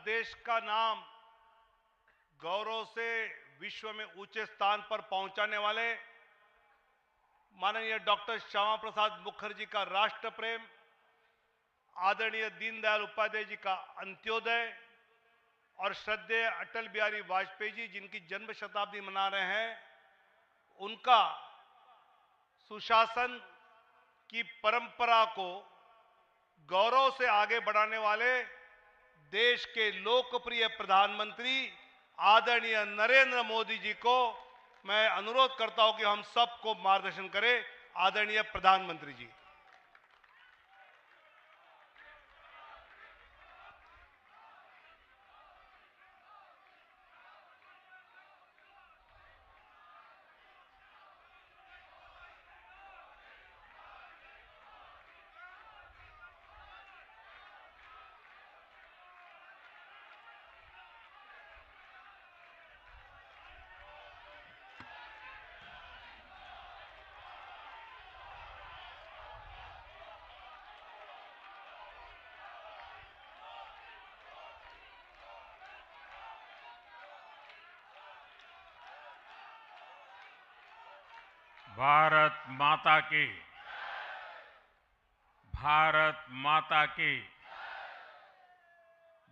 देश का नाम गौरव से विश्व में ऊंचे स्थान पर पहुंचाने वाले माननीय डॉक्टर श्यामा प्रसाद मुखर्जी का राष्ट्र प्रेम, आदरणीय दीनदयाल उपाध्याय जी का अंत्योदय और श्रद्धेय अटल बिहारी वाजपेयी जी जिनकी जन्म शताब्दी मना रहे हैं, उनका सुशासन की परंपरा को गौरव से आगे बढ़ाने वाले देश के लोकप्रिय प्रधानमंत्री आदरणीय नरेंद्र मोदी जी को मैं अनुरोध करता हूं कि हम सबको मार्गदर्शन करें। आदरणीय प्रधानमंत्री जी। भारत माता की, भारत माता की,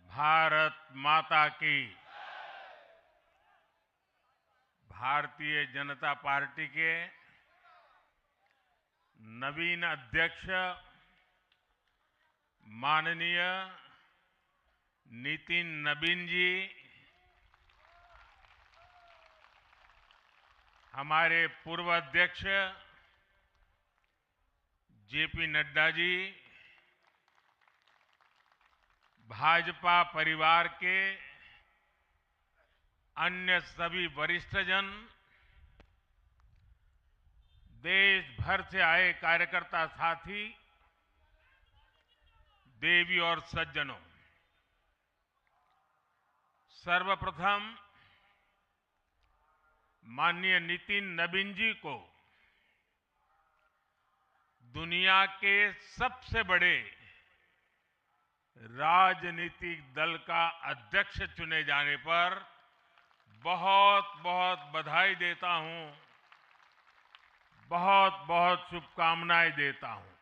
भारत माता की। भारतीय जनता पार्टी के नवीन अध्यक्ष माननीय नितिन नबीन जी, हमारे पूर्व अध्यक्ष जेपी नड्डा जी, भाजपा परिवार के अन्य सभी वरिष्ठजन, देश भर से आए कार्यकर्ता साथी, देवी और सज्जनों, सर्वप्रथम माननीय नितिन नबीन जी को दुनिया के सबसे बड़े राजनीतिक दल का अध्यक्ष चुने जाने पर बहुत बहुत बधाई देता हूं, बहुत बहुत शुभकामनाएं देता हूं।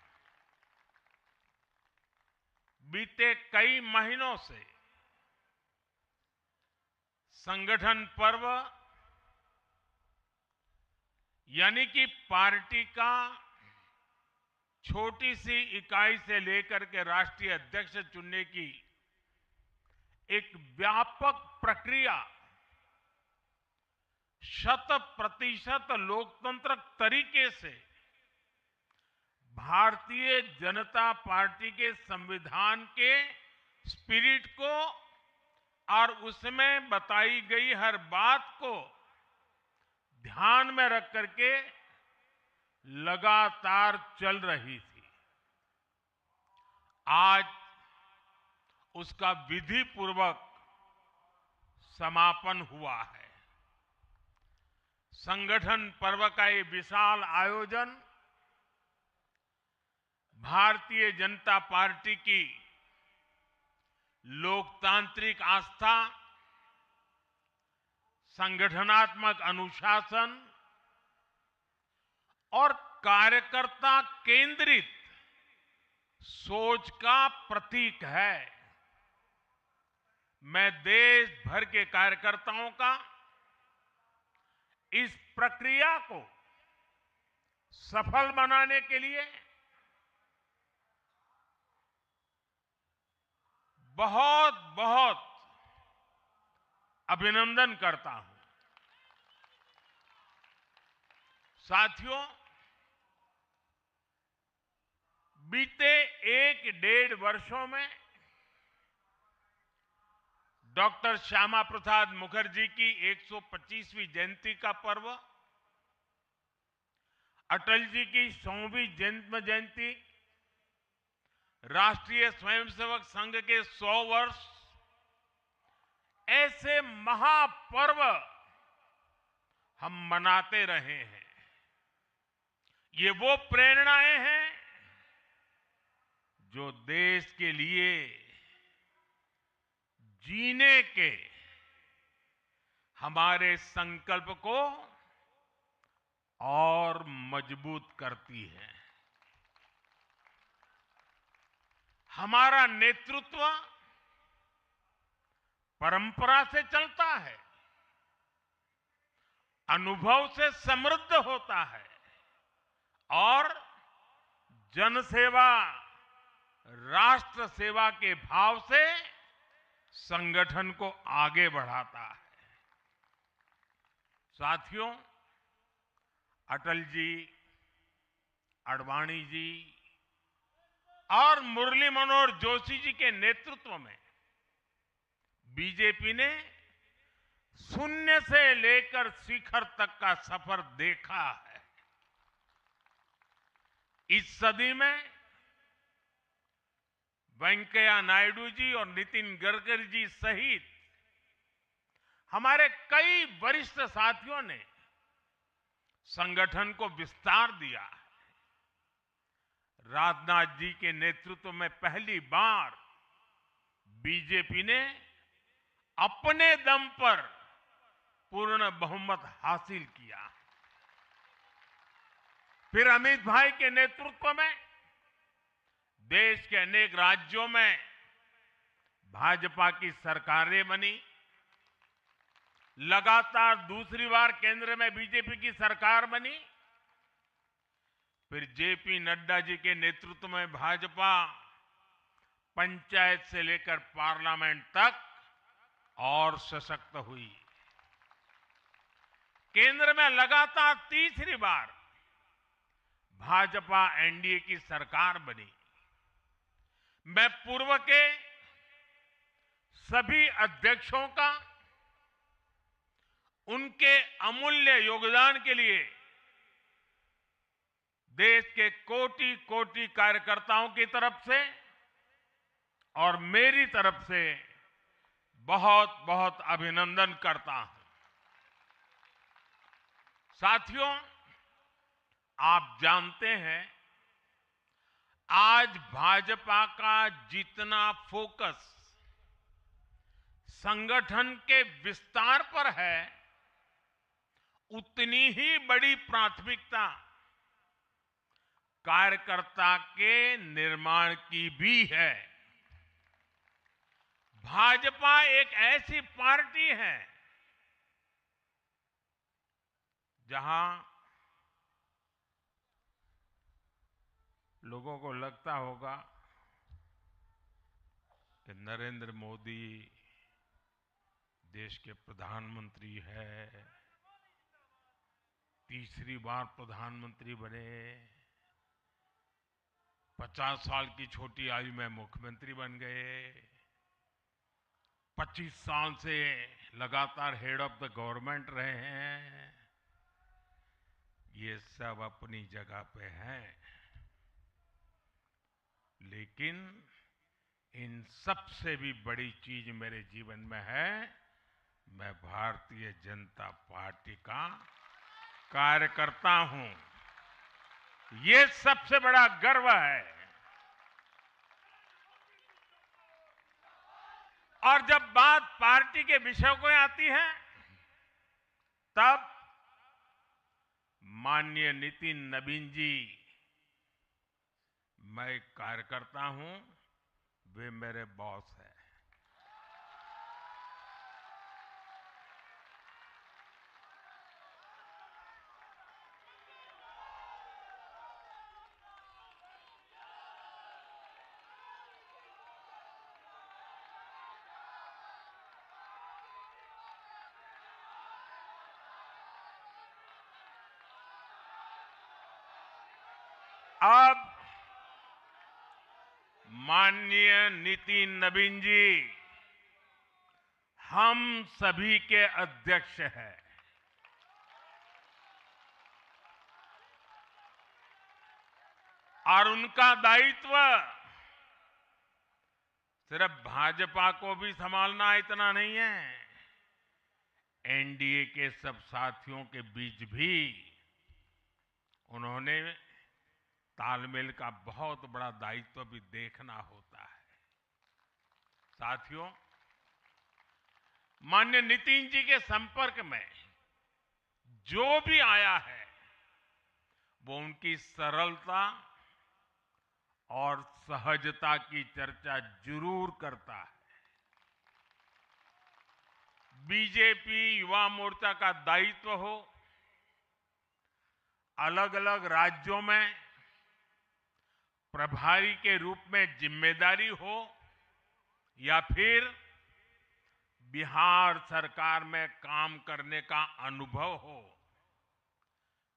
बीते कई महीनों से संगठन पर्व यानी कि पार्टी का छोटी सी इकाई से लेकर के राष्ट्रीय अध्यक्ष चुनने की एक व्यापक प्रक्रिया 100% लोकतंत्र तरीके से भारतीय जनता पार्टी के संविधान के स्पिरिट को और उसमें बताई गई हर बात को ध्यान में रख करके लगातार चल रही थी। आज उसका विधि पूर्वक समापन हुआ है। संगठन पर्व का ये विशाल आयोजन भारतीय जनता पार्टी की लोकतांत्रिक आस्था, संगठनात्मक अनुशासन और कार्यकर्ता केंद्रित सोच का प्रतीक है। मैं देश भर के कार्यकर्ताओं का इस प्रक्रिया को सफल बनाने के लिए बहुत बहुत अभिनंदन करता हूं। साथियों, बीते 1-1.5 वर्षों में डॉक्टर श्यामा प्रसाद मुखर्जी की 125वीं जयंती का पर्व, अटल जी की 100वीं जन्म जयंती, राष्ट्रीय स्वयंसेवक संघ के 100 वर्ष, ऐसे महापर्व हम मनाते रहे हैं। ये वो प्रेरणाएं हैं जो देश के लिए जीने के हमारे संकल्प को और मजबूत करती है। हमारा नेतृत्व परंपरा से चलता है, अनुभव से समृद्ध होता है और जनसेवा, राष्ट्र सेवा के भाव से संगठन को आगे बढ़ाता है। साथियों, अटल जी, आडवाणी जी और मुरली मनोहर जोशी जी के नेतृत्व में बीजेपी ने शून्य से लेकर शिखर तक का सफर देखा है। इस सदी में वेंकैया नायडू जी और नितिन गडकरी जी सहित हमारे कई वरिष्ठ साथियों ने संगठन को विस्तार दिया है। राजनाथ जी के नेतृत्व में पहली बार बीजेपी ने अपने दम पर पूर्ण बहुमत हासिल किया। फिर अमित भाई के नेतृत्व में देश के अनेक राज्यों में भाजपा की सरकारें बनी। लगातार दूसरी बार केंद्र में बीजेपी की सरकार बनी। फिर जेपी नड्डा जी के नेतृत्व में भाजपा पंचायत से लेकर पार्लियामेंट तक और सशक्त हुई। केंद्र में लगातार तीसरी बार भाजपा एनडीए की सरकार बनी। मैं पूर्व के सभी अध्यक्षों का उनके अमूल्य योगदान के लिए देश के कोटि कोटि कार्यकर्ताओं की तरफ से और मेरी तरफ से बहुत बहुत अभिनंदन करता हूं। साथियों, आप जानते हैं आज भाजपा का जितना फोकस संगठन के विस्तार पर है, उतनी ही बड़ी प्राथमिकता कार्यकर्ता के निर्माण की भी है। भाजपा एक ऐसी पार्टी है जहां लोगों को लगता होगा कि नरेंद्र मोदी देश के प्रधानमंत्री है, तीसरी बार प्रधानमंत्री बने, 50 साल की छोटी आयु में मुख्यमंत्री बन गए, 25 साल से लगातार हेड ऑफ द गवर्नमेंट रहे हैं। ये सब अपनी जगह पे हैं, लेकिन इन सबसे भी बड़ी चीज मेरे जीवन में है, मैं भारतीय जनता पार्टी का कार्यकर्ता हूं। ये सबसे बड़ा गर्व है। और जब बात पार्टी के विषयों को आती है, तब माननीय नितिन नवीन जी, मैं एक कार्यकर्ता हूं, वे मेरे बॉस हैं। अब माननीय नितिन नवीन जी हम सभी के अध्यक्ष हैं। और उनका दायित्व सिर्फ भाजपा को भी संभालना इतना नहीं है, एनडीए के सब साथियों के बीच भी उन्होंने तालमेल का बहुत बड़ा दायित्व भी देखना होता है। साथियों, माननीय नितिन जी के संपर्क में जो भी आया है वो उनकी सरलता और सहजता की चर्चा जरूर करता है। बीजेपी युवा मोर्चा का दायित्व हो, अलग अलग राज्यों में प्रभारी के रूप में जिम्मेदारी हो या फिर बिहार सरकार में काम करने का अनुभव हो,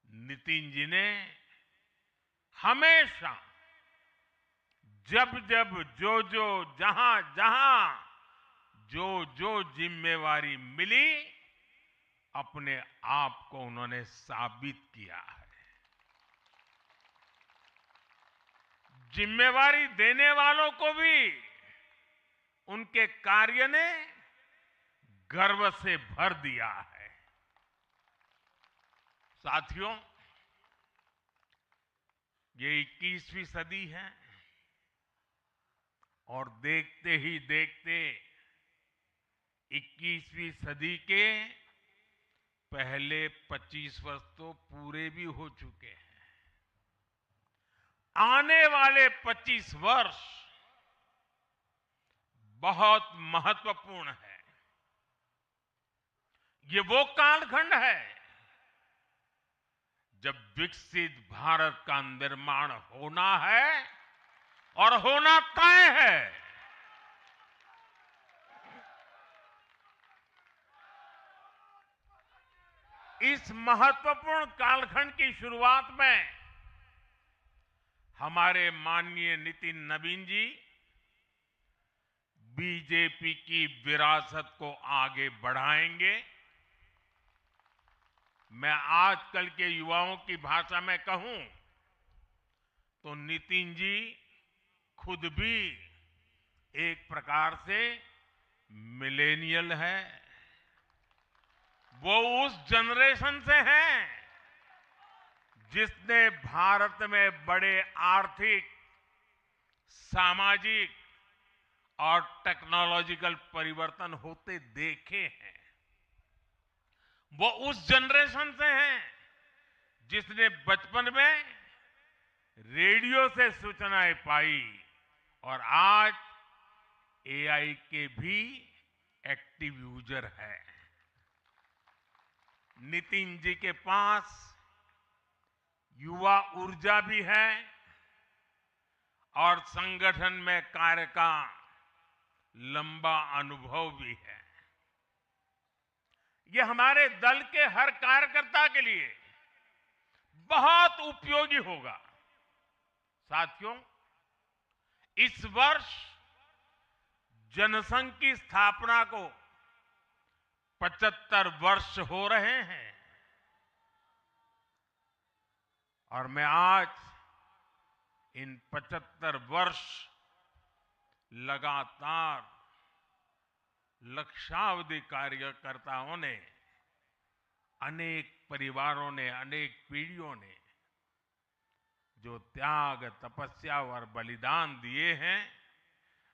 नितिन जी ने हमेशा जब जब जो जहां जहां जो जिम्मेवारी मिली अपने आप को उन्होंने साबित किया है। जिम्मेवारी देने वालों को भी उनके कार्य ने गर्व से भर दिया है। साथियों, ये 21वीं सदी है और देखते ही देखते 21वीं सदी के पहले 25 वर्ष तो पूरे भी हो चुके हैं। आने वाले 25 वर्ष बहुत महत्वपूर्ण है। ये वो कालखंड है जब विकसित भारत का निर्माण होना है और होना तय है। इस महत्वपूर्ण कालखंड की शुरुआत में हमारे माननीय नितिन नवीन जी बीजेपी की विरासत को आगे बढ़ाएंगे। मैं आजकल के युवाओं की भाषा में कहूं तो नितिन जी खुद भी एक प्रकार से मिलेनियल है। वो उस जनरेशन से हैं जिसने भारत में बड़े आर्थिक, सामाजिक और टेक्नोलॉजिकल परिवर्तन होते देखे हैं। वो उस जनरेशन से हैं जिसने बचपन में रेडियो से सूचनाएं पाई और आज एआई के भी एक्टिव यूजर है। नितिन जी के पास युवा ऊर्जा भी है और संगठन में कार्य का लंबा अनुभव भी है। ये हमारे दल के हर कार्यकर्ता के लिए बहुत उपयोगी होगा। साथियों, इस वर्ष जनसंघ की स्थापना को 75 वर्ष हो रहे हैं और मैं आज इन 75 वर्ष लगातार लक्षावधि कार्यकर्ताओं ने, अनेक परिवारों ने, अनेक पीढ़ियों ने जो त्याग, तपस्या और बलिदान दिए हैं,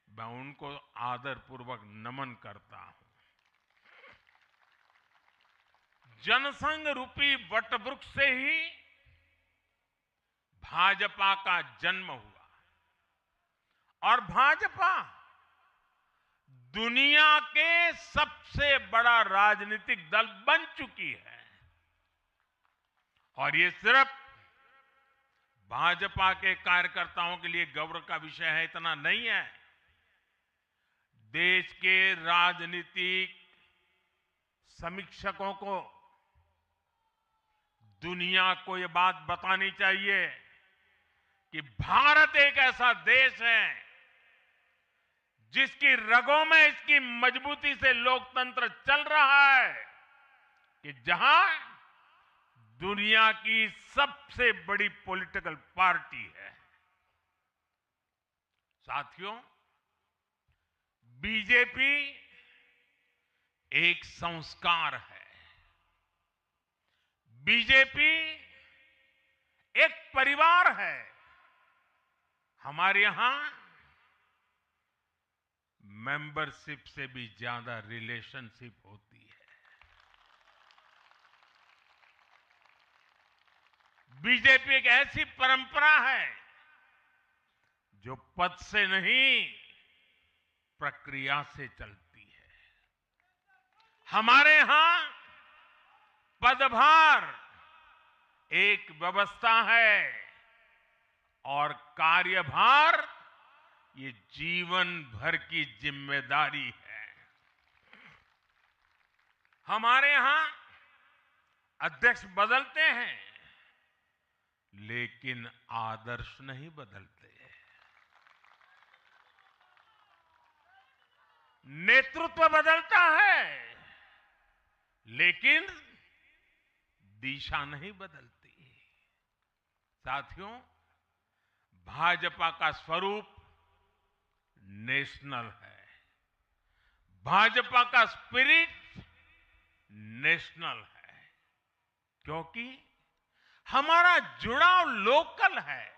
मैं उनको आदरपूर्वक नमन करता हूं। जनसंघ रूपी वटवृक्ष से ही भाजपा का जन्म हुआ और भाजपा दुनिया के सबसे बड़ा राजनीतिक दल बन चुकी है। और ये सिर्फ भाजपा के कार्यकर्ताओं के लिए गौरव का विषय है इतना नहीं है। देश के राजनीतिक समीक्षकों को दुनिया को ये बात बतानी चाहिए कि भारत एक ऐसा देश है जिसकी रगों में इसकी मजबूती से लोकतंत्र चल रहा है, कि जहां दुनिया की सबसे बड़ी पॉलिटिकल पार्टी है। साथियों, बीजेपी एक संस्कार है। बीजेपी एक परिवार है। हमारे यहां मेंबरशिप से भी ज्यादा रिलेशनशिप होती है। बीजेपी एक ऐसी परंपरा है जो पद से नहीं, प्रक्रिया से चलती है। हमारे यहां पदभार एक व्यवस्था है और कार्यभार ये जीवन भर की जिम्मेदारी है। हमारे यहां अध्यक्ष बदलते हैं, लेकिन आदर्श नहीं बदलते। नेतृत्व बदलता है, लेकिन दिशा नहीं बदलती। साथियों, भाजपा का स्वरूप नेशनल है। भाजपा का स्पिरिट नेशनल है, क्योंकि हमारा जुड़ाव लोकल है।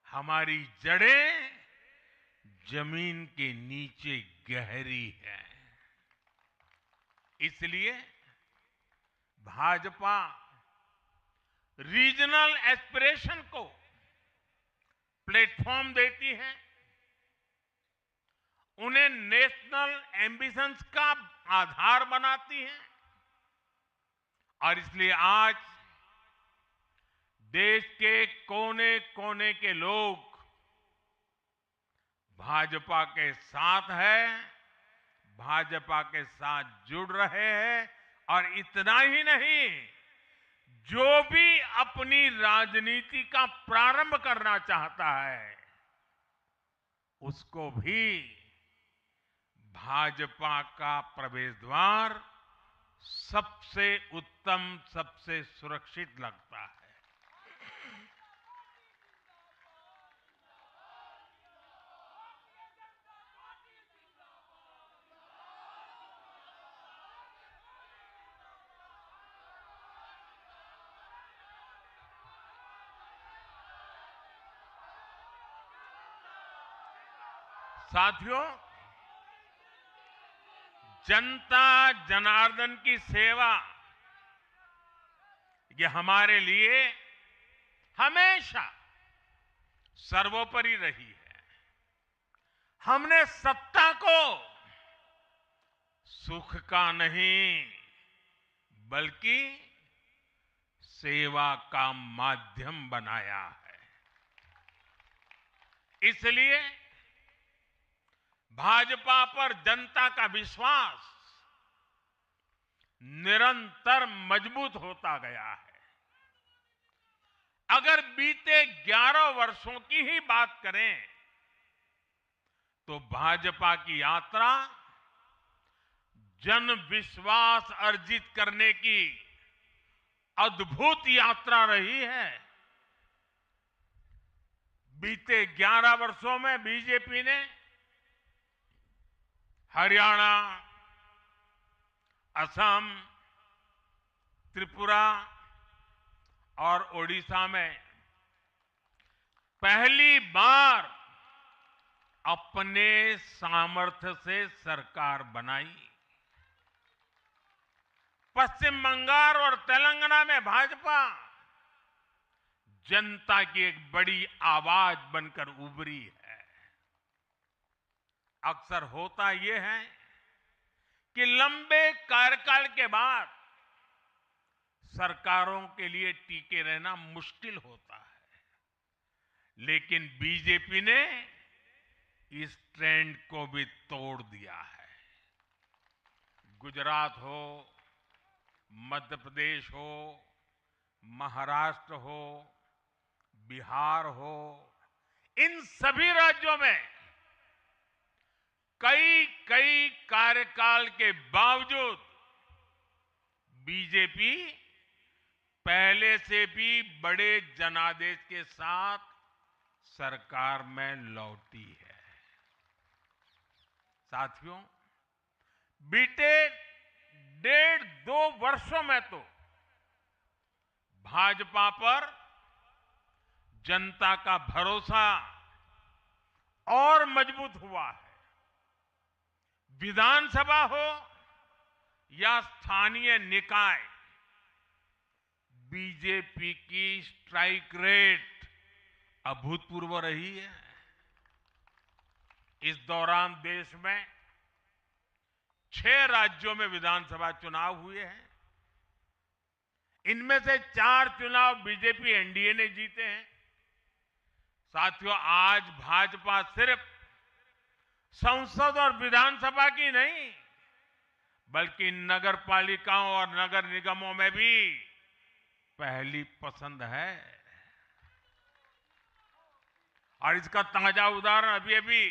हमारी जड़ें जमीन के नीचे गहरी है। इसलिए भाजपा रीजनल एस्पिरेशन को प्लेटफॉर्म देती है, उन्हें नेशनल एम्बिशंस का आधार बनाती है। और इसलिए आज देश के कोने कोने के लोग भाजपा के साथ हैं, भाजपा के साथ जुड़ रहे हैं। और इतना ही नहीं, जो भी अपनी राजनीति का प्रारंभ करना चाहता है, उसको भी भाजपा का प्रवेश द्वार सबसे उत्तम, सबसे सुरक्षित लगता है। साथियों, जनता जनार्दन की सेवा ये हमारे लिए हमेशा सर्वोपरि रही है। हमने सत्ता को सुख का नहीं, बल्कि सेवा का माध्यम बनाया है। इसलिए भाजपा पर जनता का विश्वास निरंतर मजबूत होता गया है। अगर बीते 11 वर्षों की ही बात करें, तो भाजपा की यात्रा जन विश्वास अर्जित करने की अद्भुत यात्रा रही है। बीते 11 वर्षों में बीजेपी ने हरियाणा, असम, त्रिपुरा और ओडिशा में पहली बार अपने सामर्थ्य से सरकार बनाई। पश्चिम बंगाल और तेलंगाना में भाजपा जनता की एक बड़ी आवाज बनकर उभरी है। अक्सर होता यह है कि लंबे कार्यकाल के बाद सरकारों के लिए टिके रहना मुश्किल होता है, लेकिन बीजेपी ने इस ट्रेंड को भी तोड़ दिया है। गुजरात हो, मध्य प्रदेश हो, महाराष्ट्र हो, बिहार हो, इन सभी राज्यों में कई कार्यकाल के बावजूद बीजेपी पहले से भी बड़े जनादेश के साथ सरकार में लौटी है। साथियों, बीते 1.5-2 वर्षों में तो भाजपा पर जनता का भरोसा और मजबूत हुआ है। विधानसभा हो या स्थानीय निकाय, बीजेपी की स्ट्राइक रेट अभूतपूर्व रही है। इस दौरान देश में 6 राज्यों में विधानसभा चुनाव हुए हैं। इनमें से 4 चुनाव बीजेपी एनडीए ने जीते हैं। साथियों, आज भाजपा सिर्फ संसद और विधानसभा की नहीं, बल्कि नगर पालिकाओं और नगर निगमों में भी पहली पसंद है। और इसका ताजा उदाहरण अभी अभी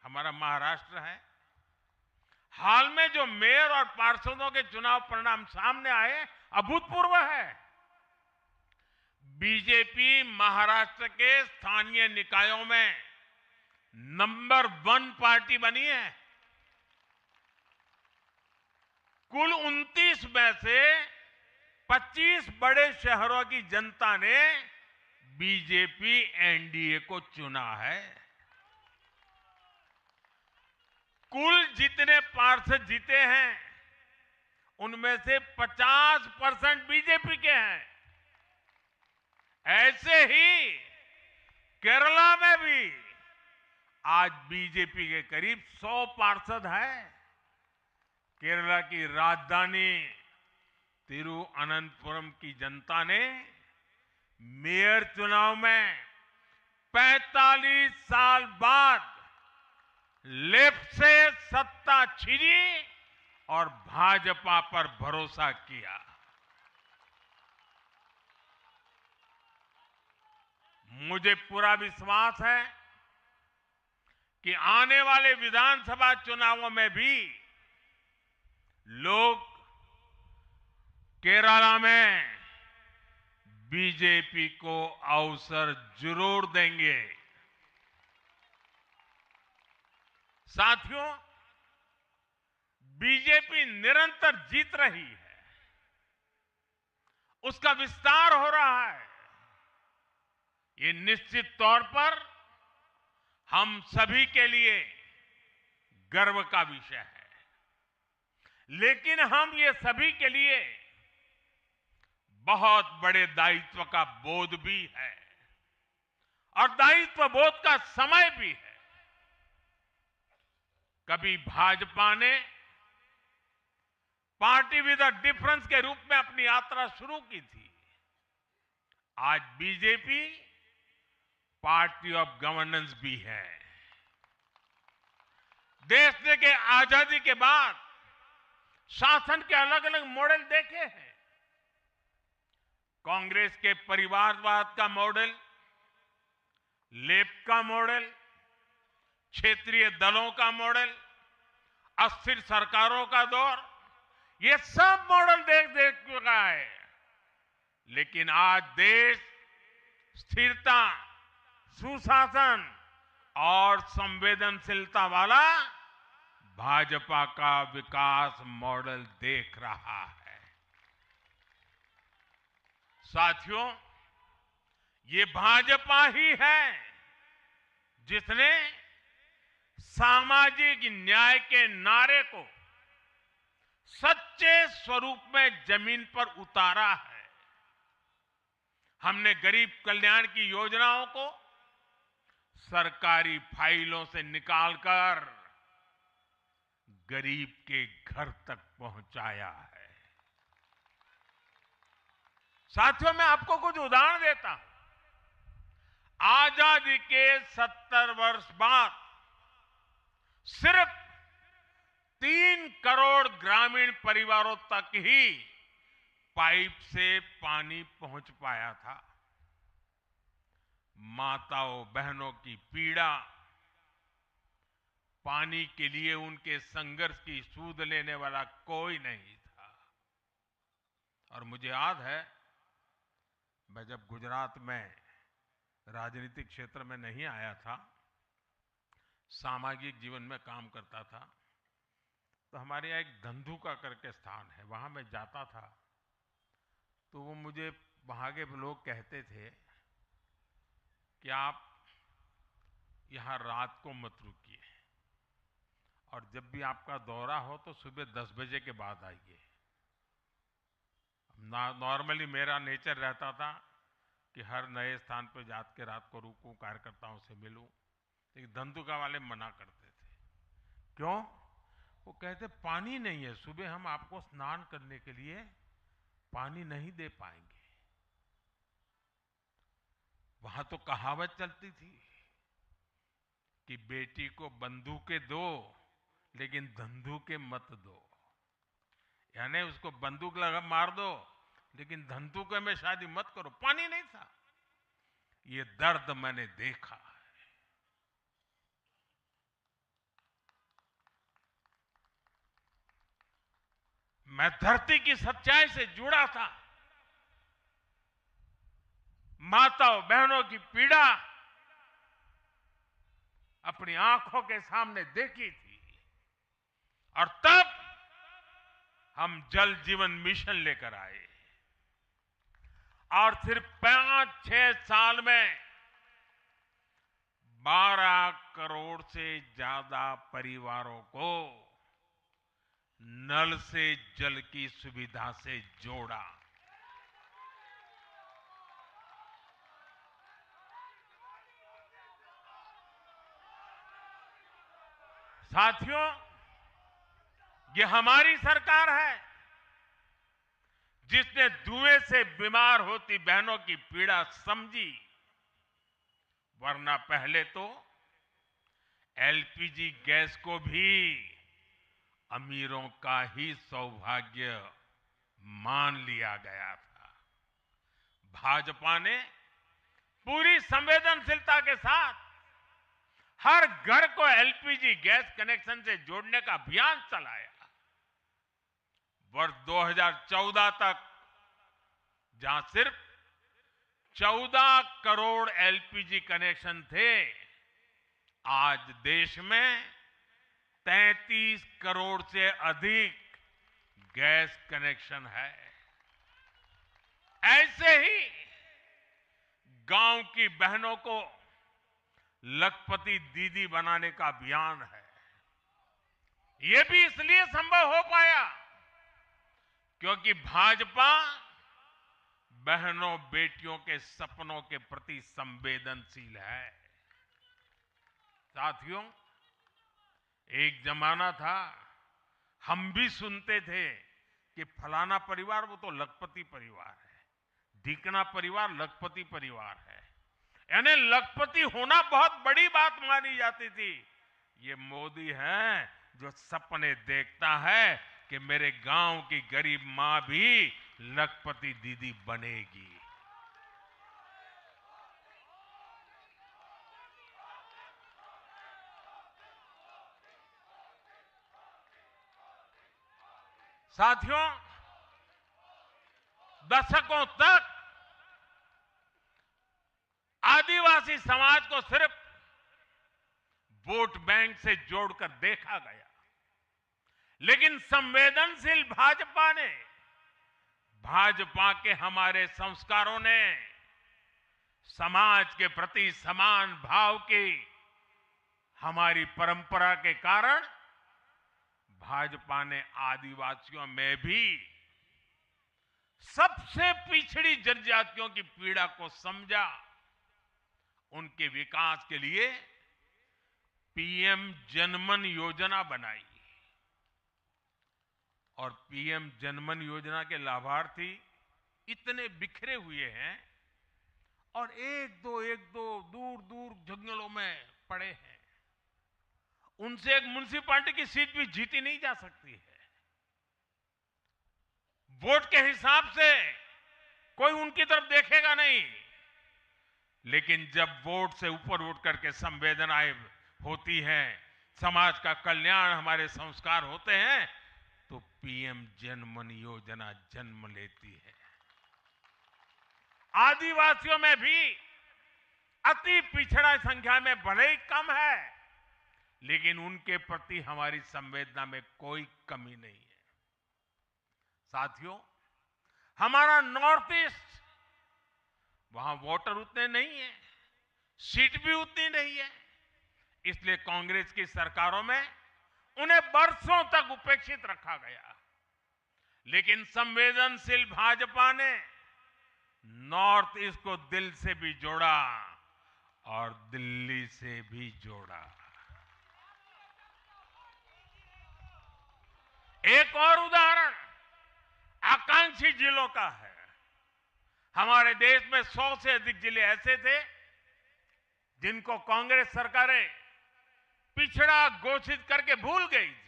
हमारा महाराष्ट्र है। हाल में जो मेयर और पार्षदों के चुनाव परिणाम सामने आए, अभूतपूर्व है। बीजेपी महाराष्ट्र के स्थानीय निकायों में नंबर 1 पार्टी बनी है। कुल 29 में से 25 बड़े शहरों की जनता ने बीजेपी एनडीए को चुना है। कुल जितने पार्षद जीते हैं, उनमें से 50% बीजेपी के हैं। ऐसे ही केरला में भी आज बीजेपी के करीब 100 पार्षद हैं। केरला की राजधानी तिरुअनंतपुरम की जनता ने मेयर चुनाव में 45 साल बाद लेफ्ट से सत्ता छीनी और भाजपा पर भरोसा किया। मुझे पूरा विश्वास है कि आने वाले विधानसभा चुनावों में भी लोग केरला में बीजेपी को अवसर जरूर देंगे। साथियों, बीजेपी निरंतर जीत रही है, उसका विस्तार हो रहा है। ये निश्चित तौर पर हम सभी के लिए गर्व का विषय है। लेकिन हम ये सभी के लिए बहुत बड़े दायित्व का बोध भी है, और दायित्व बोध का समय भी है। कभी भाजपा ने पार्टी विद अ डिफरेंस के रूप में अपनी यात्रा शुरू की थी। आज बीजेपी पार्टी ऑफ गवर्नेंस भी है। देश के आजादी के बाद शासन के अलग अलग मॉडल देखे हैं। कांग्रेस के परिवारवाद का मॉडल, लेफ्ट का मॉडल, क्षेत्रीय दलों का मॉडल, अस्थिर सरकारों का दौर, ये सब मॉडल देख चुका है। लेकिन आज देश स्थिरता, सुशासन और संवेदनशीलता वाला भाजपा का विकास मॉडल देख रहा है। साथियों, ये भाजपा ही है जिसने सामाजिक न्याय के नारे को सच्चे स्वरूप में जमीन पर उतारा है। हमने गरीब कल्याण की योजनाओं को सरकारी फाइलों से निकालकर गरीब के घर तक पहुंचाया है। साथियों, मैं आपको कुछ उदाहरण देता हूं। आजादी के 70 वर्ष बाद सिर्फ 3 करोड़ ग्रामीण परिवारों तक ही पाइप से पानी पहुंच पाया था। माताओं बहनों की पीड़ा, पानी के लिए उनके संघर्ष की सूध लेने वाला कोई नहीं था। और मुझे याद है, मैं जब गुजरात में राजनीतिक क्षेत्र में नहीं आया था, सामाजिक जीवन में काम करता था, तो हमारे यहाँ एक धंधुका करके स्थान है, वहां मैं जाता था। तो वो मुझे वहां के लोग कहते थे कि आप यहां रात को मत रुकिए, और जब भी आपका दौरा हो तो सुबह 10 बजे के बाद आइए। नॉर्मली मेरा नेचर रहता था कि हर नए स्थान पर जात के रात को रुकूं, कार्यकर्ताओं से मिलूं, लेकिन धंधुका वाले मना करते थे। क्यों? वो कहते पानी नहीं है, सुबह हम आपको स्नान करने के लिए पानी नहीं दे पाएंगे। वहां तो कहावत चलती थी कि बेटी को बंदूकें दो लेकिन धंधुके मत दो, यानी उसको बंदूक लगा मार दो लेकिन धंधुके में शादी मत करो। पानी नहीं था। ये दर्द मैंने देखा है। मैं धरती की सच्चाई से जुड़ा था। माताओं बहनों की पीड़ा अपनी आंखों के सामने देखी थी, और तब हम जल जीवन मिशन लेकर आए, और सिर्फ 5-6 साल में 12 करोड़ से ज्यादा परिवारों को नल से जल की सुविधा से जोड़ा। साथियों, ये हमारी सरकार है जिसने धुएं से बीमार होती बहनों की पीड़ा समझी, वरना पहले तो एलपीजी गैस को भी अमीरों का ही सौभाग्य मान लिया गया था। भाजपा ने पूरी संवेदनशीलता के साथ हर घर को एलपीजी गैस कनेक्शन से जोड़ने का अभियान चलाया। वर्ष 2014 तक जहां सिर्फ 14 करोड़ एलपीजी कनेक्शन थे, आज देश में 33 करोड़ से अधिक गैस कनेक्शन है। ऐसे ही गांव की बहनों को लखपति दीदी बनाने का अभियान है। यह भी इसलिए संभव हो पाया क्योंकि भाजपा बहनों बेटियों के सपनों के प्रति संवेदनशील है। साथियों, एक जमाना था हम भी सुनते थे कि फलाना परिवार वो तो लखपति परिवार है, ढीकना परिवार लखपति परिवार है, यानी लखपति होना बहुत बड़ी बात मानी जाती थी। ये मोदी है जो सपने देखता है कि मेरे गांव की गरीब मां भी लखपति दीदी बनेगी। साथियों, दशकों तक आदिवासी समाज को सिर्फ वोट बैंक से जोड़कर देखा गया, लेकिन संवेदनशील भाजपा ने, भाजपा के हमारे संस्कारों ने समाज के प्रति समान भाव की हमारी परंपरा के कारण भाजपा ने आदिवासियों में भी सबसे पिछड़ी जनजातियों की पीड़ा को समझा। उनके विकास के लिए पीएम जनमन योजना बनाई, और पीएम जनमन योजना के लाभार्थी इतने बिखरे हुए हैं और एक दो दूर दूर जंगलों में पड़े हैं। उनसे एक म्युनिसिपैलिटी की सीट भी जीती नहीं जा सकती है। वोट के हिसाब से कोई उनकी तरफ देखेगा नहीं, लेकिन जब वोट से ऊपर उठ करके संवेदनाएं होती हैं, समाज का कल्याण हमारे संस्कार होते हैं, तो पीएम जनमन योजना जन्म लेती है। आदिवासियों में भी अति पिछड़ा संख्या में भले ही कम है, लेकिन उनके प्रति हमारी संवेदना में कोई कमी नहीं है। साथियों, हमारा नॉर्थ ईस्ट, वहां वोटर उतने नहीं है, सीट भी उतनी नहीं है, इसलिए कांग्रेस की सरकारों में उन्हें बरसों तक उपेक्षित रखा गया। लेकिन संवेदनशील भाजपा ने नॉर्थ ईस्ट को दिल से भी जोड़ा और दिल्ली से भी जोड़ा। एक और उदाहरण आकांक्षी जिलों का है। हमारे देश में 100 से अधिक जिले ऐसे थे जिनको कांग्रेस सरकारें पिछड़ा घोषित करके भूल गई थी।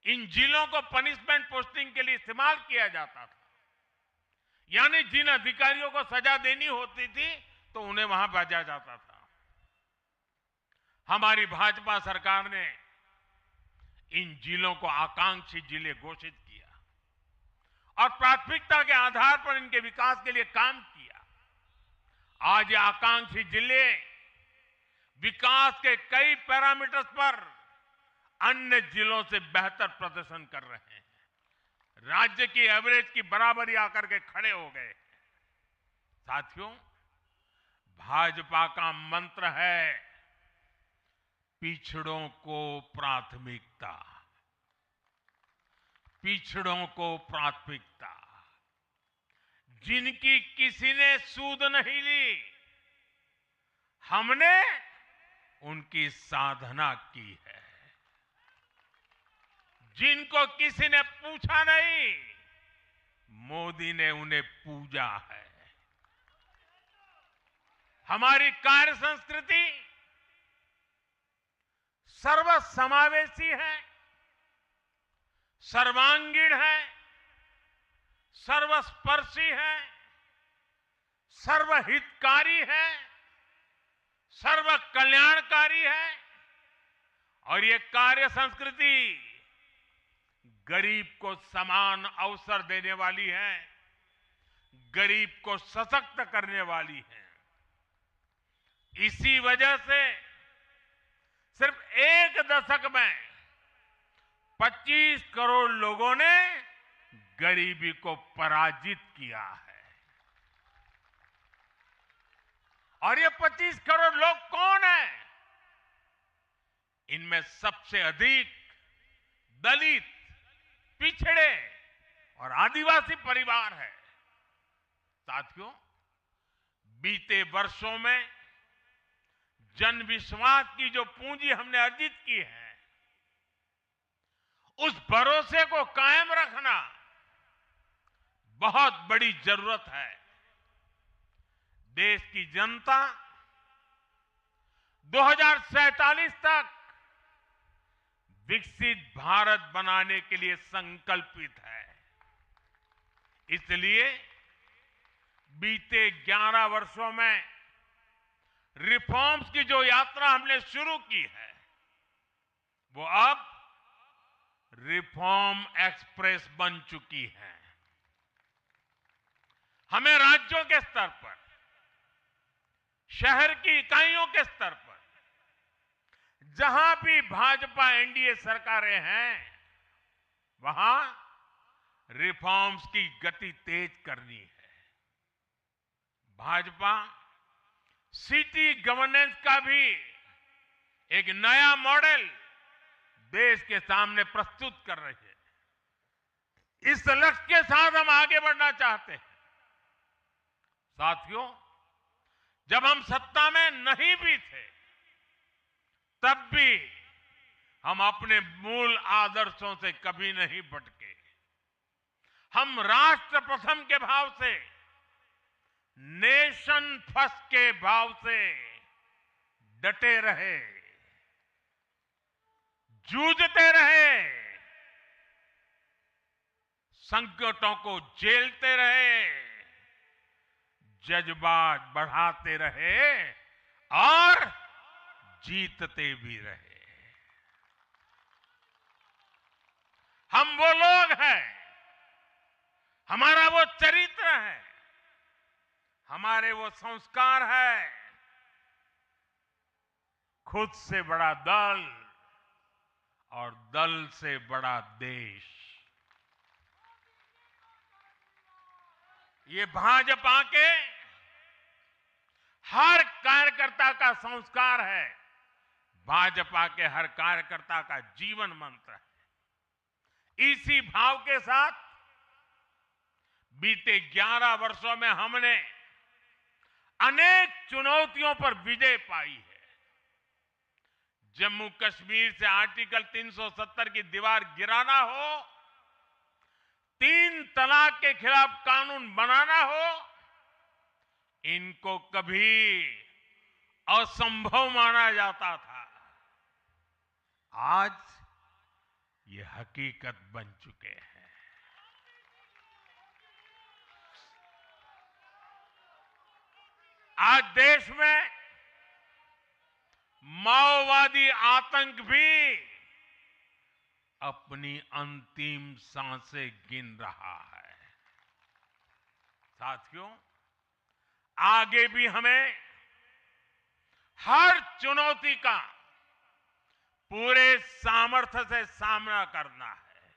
इन जिलों को पनिशमेंट पोस्टिंग के लिए इस्तेमाल किया जाता था, यानी जिन अधिकारियों को सजा देनी होती थी तो उन्हें वहां भेजा जाता था। हमारी भाजपा सरकार ने इन जिलों को आकांक्षी जिले घोषित किया और प्राथमिकता के आधार पर इनके विकास के लिए काम किया। आज ये आकांक्षी जिले विकास के कई पैरामीटर्स पर अन्य जिलों से बेहतर प्रदर्शन कर रहे हैं। राज्य की एवरेज की बराबरी आकर के खड़े हो गए। साथियों, भाजपा का मंत्र है पिछड़ों को प्राथमिकता, पिछड़ों को प्राथमिकता। जिनकी किसी ने सूद नहीं ली, हमने उनकी साधना की है। जिनको किसी ने पूछा नहीं, मोदी ने उन्हें पूजा है। हमारी कार्य संस्कृति सर्वसमावेशी है, सर्वांगीण है, सर्वस्पर्शी है, सर्वहितकारी है, सर्व कल्याणकारी है। और ये कार्य संस्कृति गरीब को समान अवसर देने वाली है, गरीब को सशक्त करने वाली है। इसी वजह से सिर्फ एक दशक में 25 करोड़ लोगों ने गरीबी को पराजित किया है। और ये 25 करोड़ लोग कौन हैं? इनमें सबसे अधिक दलित, पिछड़े और आदिवासी परिवार है। साथियों, बीते वर्षों में जन विश्वास की जो पूंजी हमने अर्जित की है, उस भरोसे को कायम रखना बहुत बड़ी जरूरत है। देश की जनता 2047 तक विकसित भारत बनाने के लिए संकल्पित है। इसलिए बीते 11 वर्षों में रिफॉर्म्स की जो यात्रा हमने शुरू की है, वो अब रिफॉर्म एक्सप्रेस बन चुकी है। हमें राज्यों के स्तर पर, शहर की इकाइयों के स्तर पर, जहां भी भाजपा एनडीए सरकारें हैं, वहां रिफॉर्म्स की गति तेज करनी है। भाजपा सिटी गवर्नेंस का भी एक नया मॉडल देश के सामने प्रस्तुत कर रही है। इस लक्ष्य के साथ हम आगे बढ़ना चाहते हैं। साथियों, जब हम सत्ता में नहीं भी थे, तब भी हम अपने मूल आदर्शों से कभी नहीं भटके। हम राष्ट्र प्रथम के भाव से, नेशन फर्स्ट के भाव से डटे रहे, जूझते रहे, संकटों को झेलते रहे, जज्बात बढ़ाते रहे और जीतते भी रहे। हम वो लोग हैं, हमारा वो चरित्र है, हमारे वो संस्कार है। खुद से बड़ा दल और दल से बड़ा देश, ये भाजपा के हर कार्यकर्ता का संस्कार है। भाजपा के हर कार्यकर्ता का जीवन मंत्र है। इसी भाव के साथ बीते 11 वर्षों में हमने अनेक चुनौतियों पर विजय पाई है। जम्मू कश्मीर से आर्टिकल 370 की दीवार गिराना हो, 3 तलाक के खिलाफ कानून बनाना हो, इनको कभी असंभव माना जाता था। आज ये हकीकत बन चुके हैं। आज देश में माओवादी आतंक भी अपनी अंतिम सांसें गिन रहा है। साथियों, आगे भी हमें हर चुनौती का पूरे सामर्थ्य से सामना करना है।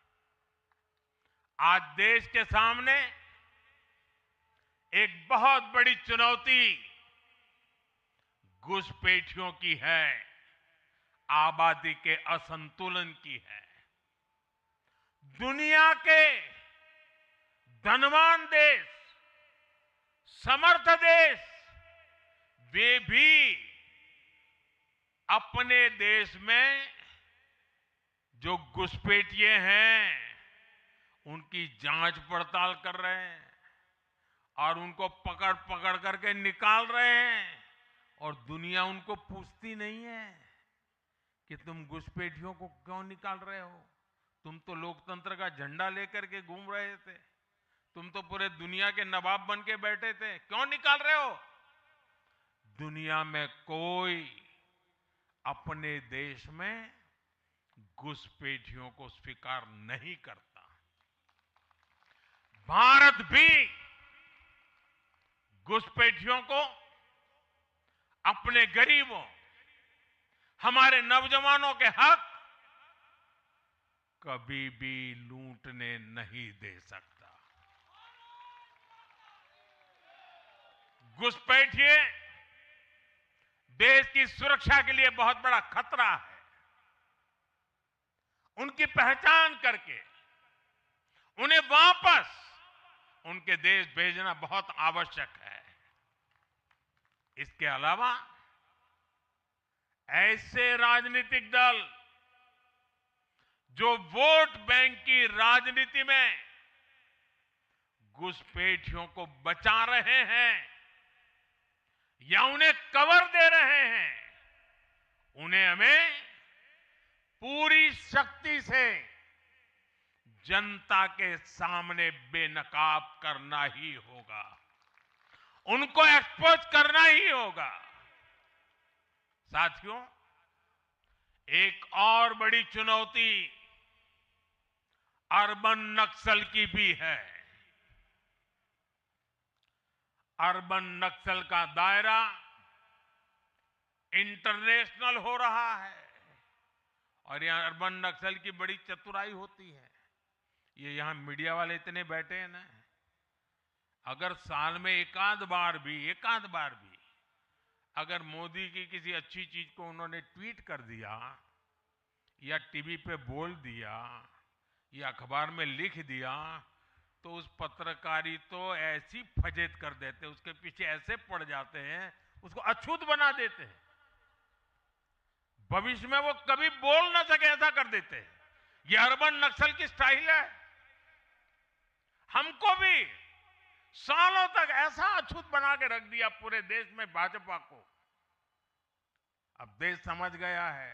आज देश के सामने एक बहुत बड़ी चुनौती घुसपैठियों की है, आबादी के असंतुलन की है। दुनिया के धनवान देश, समर्थ देश, वे भी अपने देश में जो घुसपैठिए हैं उनकी जांच पड़ताल कर रहे हैं और उनको पकड़ पकड़ करके निकाल रहे हैं। और दुनिया उनको पूछती नहीं है कि तुम घुसपैठियों को क्यों निकाल रहे हो। तुम तो लोकतंत्र का झंडा लेकर के घूम रहे थे, तुम तो पूरे दुनिया के नवाब बन के बैठे थे, क्यों निकाल रहे हो। दुनिया में कोई अपने देश में घुसपैठियों को स्वीकार नहीं करता। भारत भी घुसपैठियों को अपने गरीबों, हमारे नौजवानों के हक कभी भी लूटने नहीं दे सकता। घुसपैठिए देश की सुरक्षा के लिए बहुत बड़ा खतरा है। उनकी पहचान करके उन्हें वापस उनके देश भेजना बहुत आवश्यक है। इसके अलावा ऐसे राजनीतिक दल जो वोट बैंक की राजनीति में घुसपैठियों को बचा रहे हैं या उन्हें कवर दे रहे हैं, उन्हें हमें पूरी शक्ति से जनता के सामने बेनकाब करना ही होगा, उनको एक्सपोज करना ही होगा। साथियों, एक और बड़ी चुनौती अर्बन नक्सल की भी है। अर्बन नक्सल का दायरा इंटरनेशनल हो रहा है और यहां अर्बन नक्सल की बड़ी चतुराई होती है। ये यहां मीडिया वाले इतने बैठे हैं ना, अगर साल में एकाध बार भी अगर मोदी की किसी अच्छी चीज को उन्होंने ट्वीट कर दिया या टीवी पे बोल दिया या अखबार में लिख दिया तो उस पत्रकारी तो ऐसी फजेत कर देते, उसके पीछे ऐसे पड़ जाते हैं, उसको अछूत बना देते हैं, भविष्य में वो कभी बोल ना सके ऐसा कर देते हैं। ये अर्बन नक्सल की स्टाइल है। हमको भी सालों तक ऐसा अछूत बना के रख दिया पूरे देश में भाजपा को। अब देश समझ गया है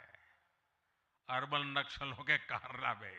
अर्बन नक्सलों के कारनामे।